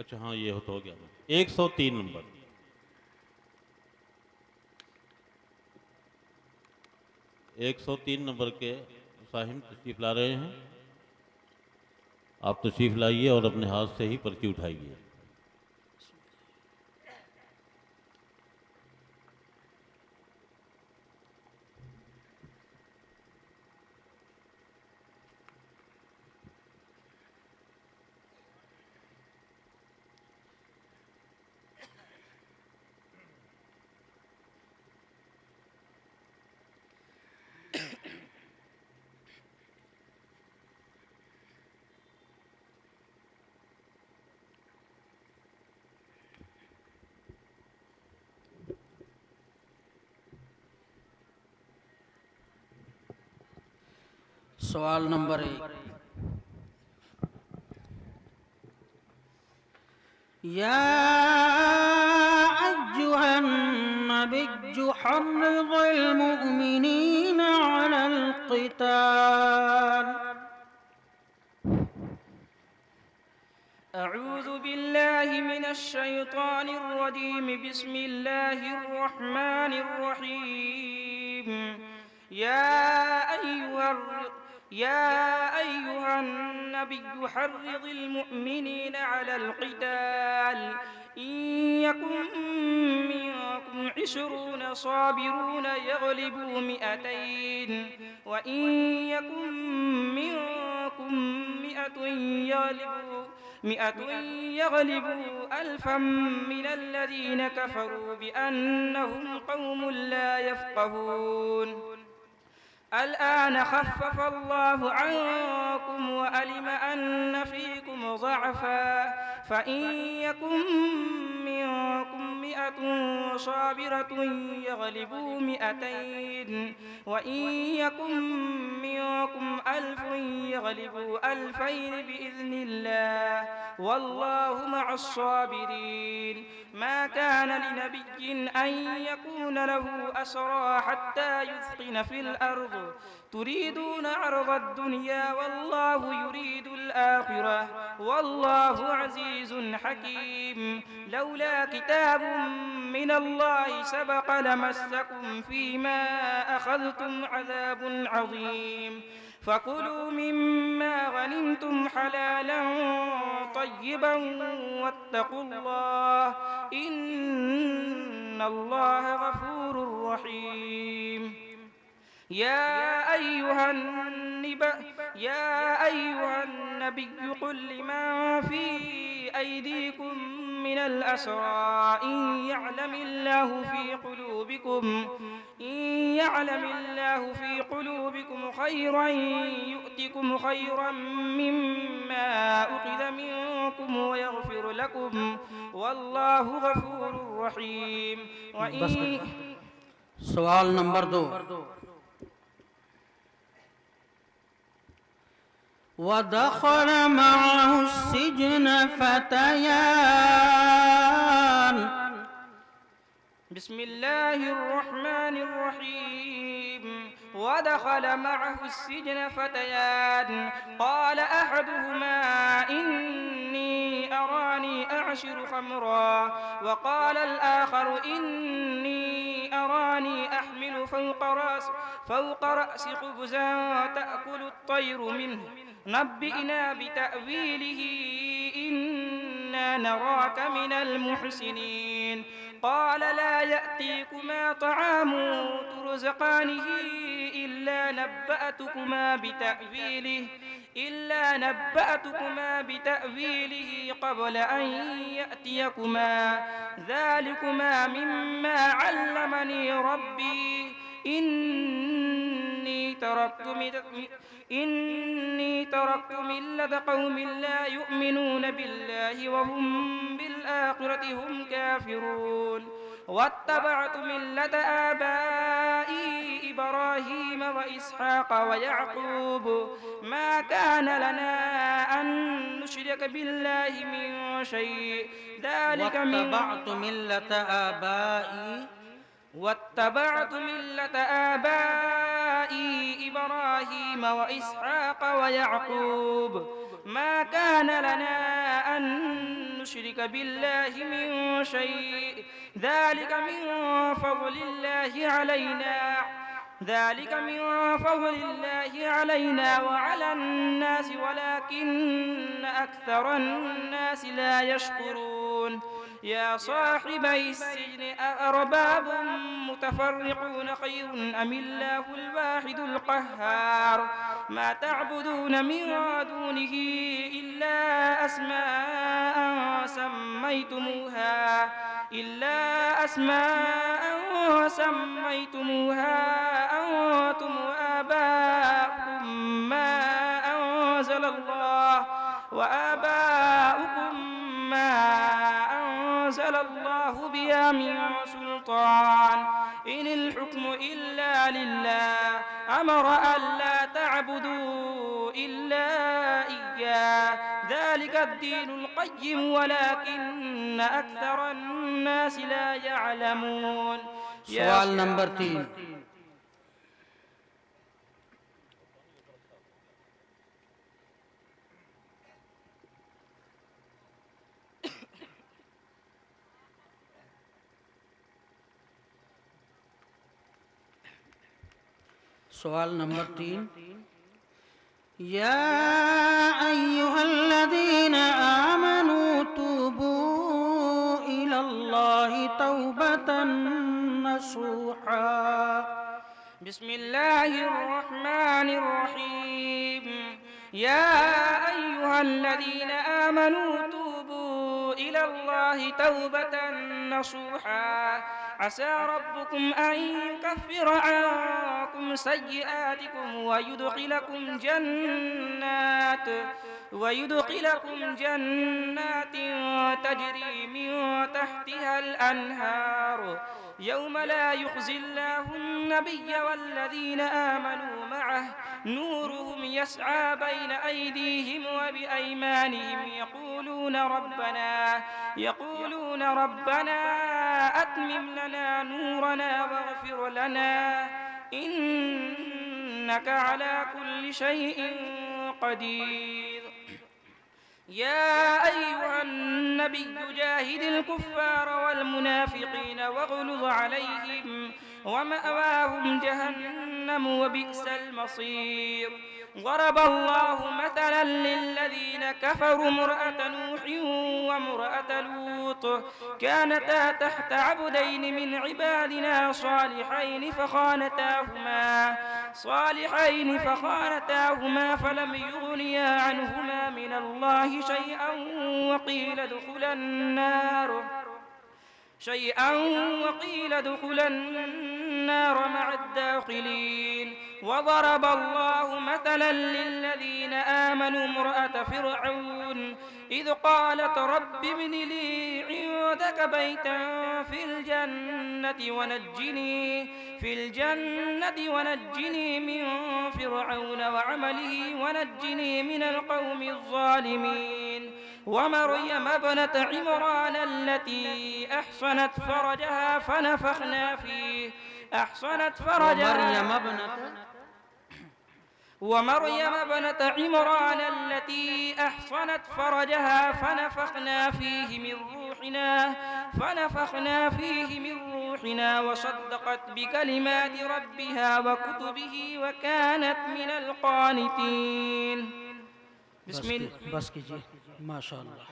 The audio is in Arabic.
अच्छा हाँ, ये तो हो गया। 103 नंबर। 103 नंबर के मुसाहिम तशरीफ ला रहे हैं। आप तशरीफ लाइए और अपने हाथ से ही पर्ची उठाइए। सवाल नंबर 1। या अय्युहन नबिय्यु हर्रिज़िल मुअ्मिनीना अलल क़िताल। أعوذ بالله من الشيطان الرجيم. بسم الله الرحمن الرحيم. يا أيها النبي حرض المؤمنين على القتال إن يكن منكم 20 صابرون يغلبوا 200 وإن يكن منكم 100 يغلبوا 1000 من الذين كفروا بأنهم قوم لا يفقهون. الآن خفف الله عنكم وعلم أن فيكم ضعفا فإن يكن منكم 100 صابرة يغلبوا 200 وإن يكن منكم 1000 يغلبوا 2000 بإذن الله والله مع الصابرين. ما كان لنبي أن يكون له أسرى حتى يثخن في الأرض تريدون عرض الدنيا والله يريد الآخرة والله عزيز حكيم. لولا كتاب من الله سبق لمسكم فيما أخذتم عذاب عظيم. فكلوا مما غنمتم حلالا طيبا واتقوا الله إن الله غفور رحيم. يا أيها النبي قل لمن في أيديكم من الأسرى إن يعلم الله في قلوبكم خيرا يؤتكم خيرا مما أخذ منكم ويغفر لكم والله غفور رحيم. सवाल नंबर 2। ودخل معه السجن فتيان। بسم الله الرحمن الرحيم. ودخل معه السجن فتيان قال أحدهما إني أراني أعصر خمرا وقال الآخر إني أراني أحمل فوق رأسي خبزا تأكل الطير منه نبئنا بتأويله إنا نراك من المحسنين. قال لا يأتيكما طعام ترزقانه إلا نبأتكما بتأويله قبل أن يأتيكما ذلكما مما علمني ربي إني تركت ملة قوم لا يؤمنون بالله وهم بالآخرة هم كافرون واتبعت ملة آبائي إبراهيم وإسحاق ويعقوب ما كان لنا أن نشرك بالله من شيء ذلك واتبعت ملة آبائي إبراهيم وإسحاق ويعقوب ما كان لنا أن يشرك بالله من شيء ذلك من فضل الله علينا وعلى الناس ولكن أكثر الناس لا يشكرون يا صاحبي السجن أأرباب متفرقون خير أم الله الواحد القهار ما تعبدون من دونه إلا أسماء أنتم وآباؤكم ما أنزل الله بها من سلطان إن الحكم إلا لله أمر ألا تعبدوا إلا إياه ذلك الدين القيم ولكن أكثر الناس لا يعلمون. سوال نمبر 3. سوال نمبر 3. يا أيها الذين آمنوا توبوا إلى الله توبة نصوحا. بسم الله الرحمن الرحيم. يا أيها الذين آمنوا توبوا إلى الله توبة نصوحا عسى ربكم أن يكفر عنكم سيئاتكم ويدخلكم جنات تجري من تحتها الأنهار يوم لا يخزي الله النبي والذين آمنوا معه نورهم يسعى بين أيديهم وبأيمانهم يقولون ربنا أتمم لنا نورنا واغفر لنا إنك على كل شيء قدير. يا أيها النبي جاهد الكفار والمنافقين واغلظ عليهم ومأواهم جهنم وبئس المصير. ضرب الله مثلا للذين كفروا امرأة نوح وامرأة لوط كانتا تحت عبدين من عبادنا صالحين فخانتاهما فلم يغنيا عنهما من الله شيئا وقيل ادخلا النار مع الداخلين. وضرب الله مثلا للذين آمنوا امرأة فرعون إذ قالت رب ابن لي عندك بيتا في الجنة ونجني من فرعون وعمله ونجني من القوم الظالمين. ومريم ابنة عمران التي أحصنت فرجها فنفخنا فيه ومريم ابنة عمران التي أحصنت فرجها فنفخنا فيه من روحنا وصدقت بكلمات ربها وكتبه وكانت من القانتين. بس कीजिए. माशाअल्लाह.